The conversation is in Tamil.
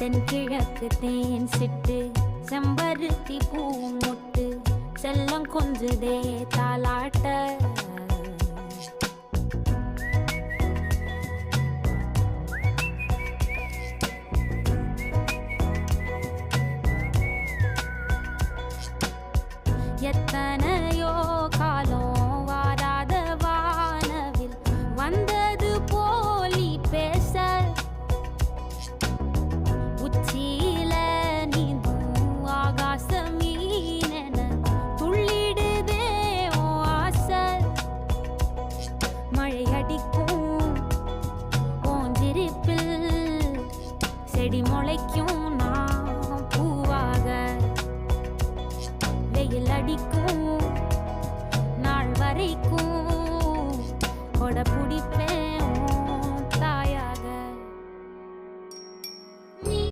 தென்கிழக்கு தேன் சிட்டு செம்பருத்தி பூ முட்டு செல்லம் கொஞ்சுதே தாலாட்ட எத்தனையோ காலம் வாராத வானவில் வந்தது போலி பேச உச்சியில நீந்தும் ஆகாச மீனென துள்ளிடுதே ஓ ஆசை மழை அடிக்கும் ஓஞ்சிருப்பில் செடி முளைக்கும் நான் பூவாக வெயில் அடிக்கும் நாள் வரைக்கும் கொடை பிடிப்பேன்